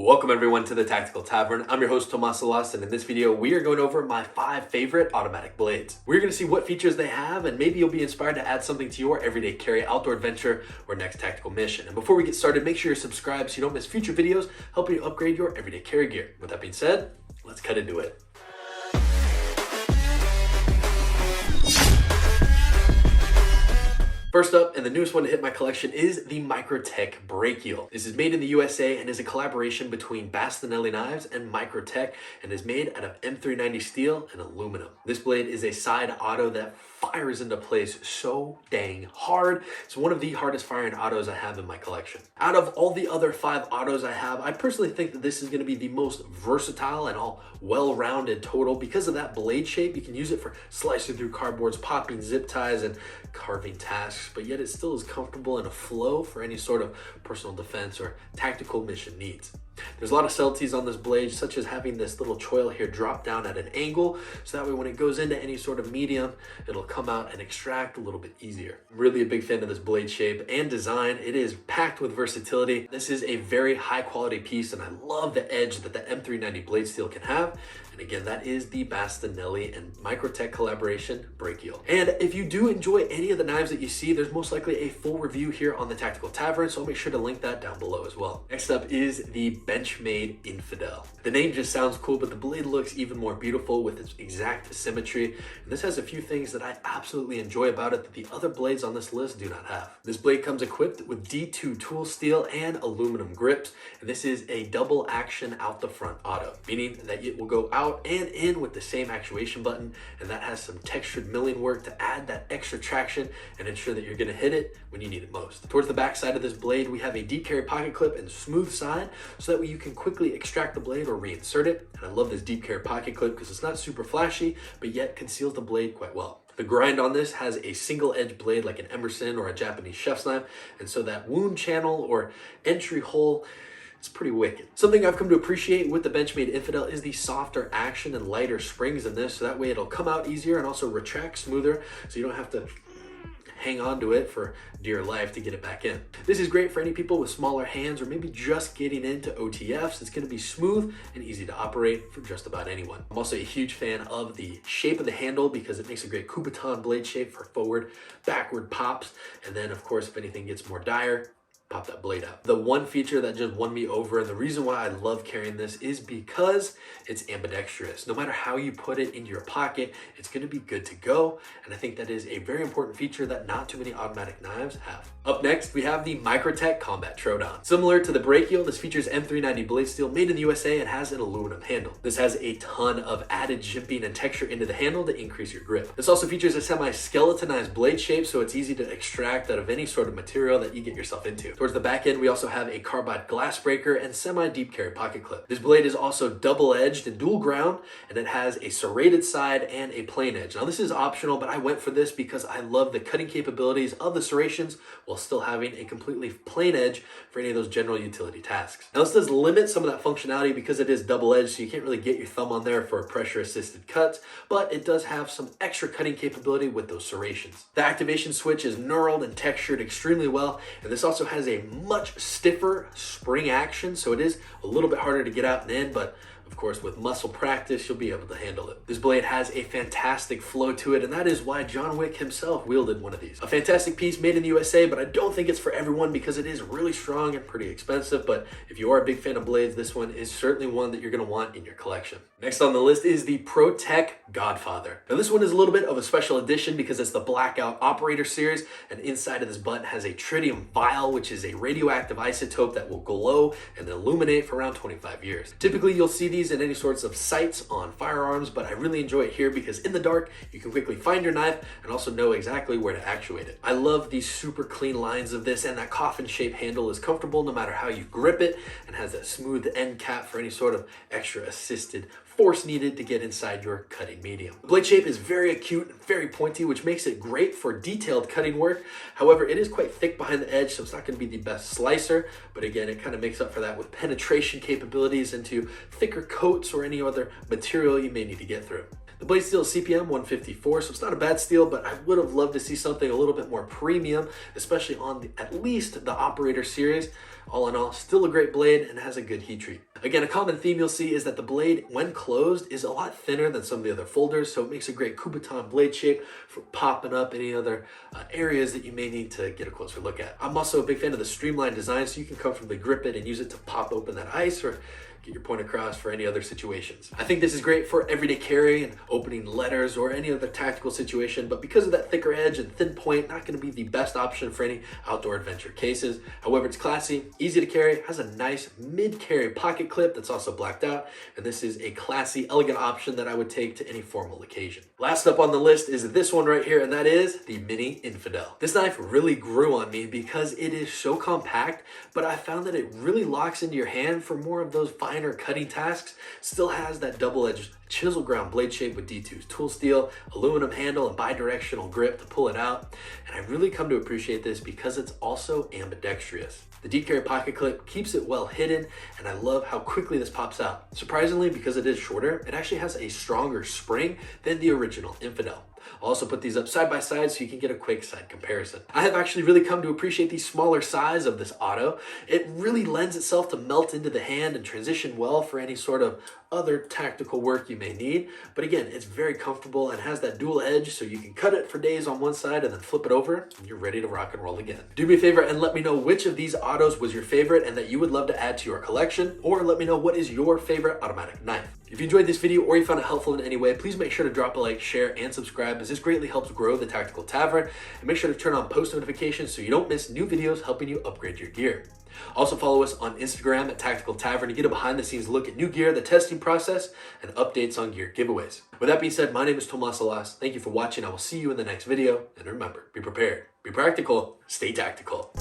Welcome everyone to the Tactical Tavern. I'm your host Tomas Alas, and in this video we are going over my 5 favorite automatic blades. We're going to see what features they have, and maybe you'll be inspired to add something to your everyday carry, outdoor adventure, or next tactical mission. And before we get started, make sure you're subscribed so you don't miss future videos helping you upgrade your everyday carry gear. With that being said, let's cut into it. First up, and the newest one to hit my collection, is the Microtech Brachial. This is made in the USA and is a collaboration between Bastinelli knives and Microtech, and is made out of M390 steel and aluminum. This blade is a side auto that fires into place so dang hard. It's one of the hardest firing autos I have in my collection. Out of all the other 5 autos I have, I personally think that this is going to be the most versatile and all well-rounded total because of that blade shape. You can use it for slicing through cardboards, popping zip ties, and carving tasks, but yet it still is comfortable in a flow for any sort of personal defense or tactical mission needs. There's a lot of subtleties on this blade, such as having this little choil here drop down at an angle, so that way when it goes into any sort of medium, it'll come out and extract a little bit easier. I'm really a big fan of this blade shape and design. It is packed with versatility. This is a very high quality piece, and I love the edge that the M390 blade steel can have. And again, that is the Bastinelli and Microtech collaboration Brachial. And if you do enjoy any of the knives that you see, there's most likely a full review here on the Tactical Tavern, so I'll make sure to link that down below as well. Next up is the Benchmade Infidel. The name just sounds cool, but the blade looks even more beautiful with its exact symmetry. And this has a few things that I absolutely enjoy about it that the other blades on this list do not have. This blade comes equipped with D2 tool steel and aluminum grips, and this is a double action out the front auto, meaning that it will go out and in with the same actuation button, and that has some textured milling work to add that extra traction and ensure that you're going to hit it when you need it most. Towards the back side of this blade, we have a deep carry pocket clip and smooth side, so that way you can quickly extract the blade or reinsert it. And I love this deep carry pocket clip because it's not super flashy, but yet conceals the blade quite well. The grind on this has a single edge blade like an Emerson or a Japanese chef's knife, and so that wound channel or entry hole, it's pretty wicked. Something I've come to appreciate with the Benchmade Infidel is the softer action and lighter springs in this, so that way it'll come out easier and also retract smoother, so you don't have to hang on to it for dear life to get it back in. This is great for any people with smaller hands or maybe just getting into OTFs. It's going to be smooth and easy to operate for just about anyone. I'm also a huge fan of the shape of the handle because it makes a great Kubaton blade shape for forward, backward pops, and then of course if anything gets more dire, pop that blade out. The one feature that just won me over, and the reason why I love carrying this, is because it's ambidextrous. No matter how you put it into your pocket, it's going to be good to go, and I think that is a very important feature that not too many automatic knives have. Up next, we have the Microtech Combat Troodon. Similar to the Brachial, this features M390 blade steel made in the USA and has an aluminum handle. This has a ton of added jimping and texture into the handle to increase your grip. This also features a semi-skeletonized blade shape, so it's easy to extract out of any sort of material that you get yourself into. Towards the back end, we also have a carbide glass breaker and semi-deep carry pocket clip. This blade is also double-edged and dual ground, and it has a serrated side and a plain edge. Now this is optional, but I went for this because I love the cutting capabilities of the serrations while still having a completely plain edge for any of those general utility tasks. Now this does limit some of that functionality because it is double-edged, so you can't really get your thumb on there for pressure-assisted cuts, but it does have some extra cutting capability with those serrations. The activation switch is knurled and textured extremely well, and this also has a much stiffer spring action, so it is a little bit harder to get out and in, but of course, with muscle practice, you'll be able to handle it. This blade has a fantastic flow to it, and that is why John Wick himself wielded one of these. A fantastic piece made in the USA, but I don't think it's for everyone because it is really strong and pretty expensive, but if you are a big fan of blades, this one is certainly one that you're going to want in your collection. Next on the list is the Protech Godfather. Now this one is a little bit of a special edition because it's the Blackout Operator series, and inside of this butt has a tritium vial, which is a radioactive isotope that will glow and illuminate for around 25 years. Typically, you'll see these in any sorts of sights on firearms, but I really enjoy it here because in the dark, you can quickly find your knife and also know exactly where to actuate it. I love these super clean lines of this, and that coffin-shaped handle is comfortable no matter how you grip it and has that smooth end cap for any sort of extra assisted force needed to get inside your cutting medium. The blade shape is very acute and very pointy, which makes it great for detailed cutting work. However, it is quite thick behind the edge, so it's not going to be the best slicer, but again, it kind of makes up for that with penetration capabilities into thicker coats or any other material you may need to get through. The blade steel is CPM 154, so it's not a bad steel, but I would have loved to see something a little bit more premium, especially on at least the Operator series. All in all, still a great blade and has a good heat treat. Again, a common theme you'll see is that the blade, when closed, is a lot thinner than some of the other folders, so it makes a great Kubotan blade shape for popping up any other areas that you may need to get a closer look at. I'm also a big fan of the streamlined design, so you can comfortably grip it and use it to pop open that ice or get your point across for any other situations. I think this is great for everyday carry and opening letters or any other tactical situation, but because of that thicker edge and thin point, not going to be the best option for any outdoor adventure cases. However, it's classy, easy to carry, has a nice mid-carry pocket clip that's also blacked out, and this is a classy, elegant option that I would take to any formal occasion. Last up on the list is this one right here, and that is the Mini Infidel. This knife really grew on me because it is so compact, but I found that it really locks into your hand for more of those finer cutting tasks. Still has that double-edged chisel ground blade shape with D2's tool steel, aluminum handle, and bi-directional grip to pull it out. And I really come to appreciate this because it's also ambidextrous. The deep carry pocket clip keeps it well hidden, and I love how quickly this pops out. Surprisingly, because it is shorter, it actually has a stronger spring than the original Infidel. I'll also put these up side by side so you can get a quick side comparison. I have actually really come to appreciate the smaller size of this auto. It really lends itself to melt into the hand and transition well for any sort of other tactical work you may need. But again, it's very comfortable and has that dual edge, so you can cut it for days on one side and then flip it over and you're ready to rock and roll again. Do me a favor and let me know which of these autos was your favorite and that you would love to add to your collection, or let me know what is your favorite automatic knife. If you enjoyed this video or you found it helpful in any way, please make sure to drop a like, share, and subscribe, as this greatly helps grow the Tactical Tavern. And make sure to turn on post notifications so you don't miss new videos helping you upgrade your gear. Also follow us on Instagram at Tactical Tavern to get a behind the scenes look at new gear, the testing process, and updates on gear giveaways. With that being said, my name is Tomas Alas. Thank you for watching. I will see you in the next video. And remember, be prepared, be practical, stay tactical.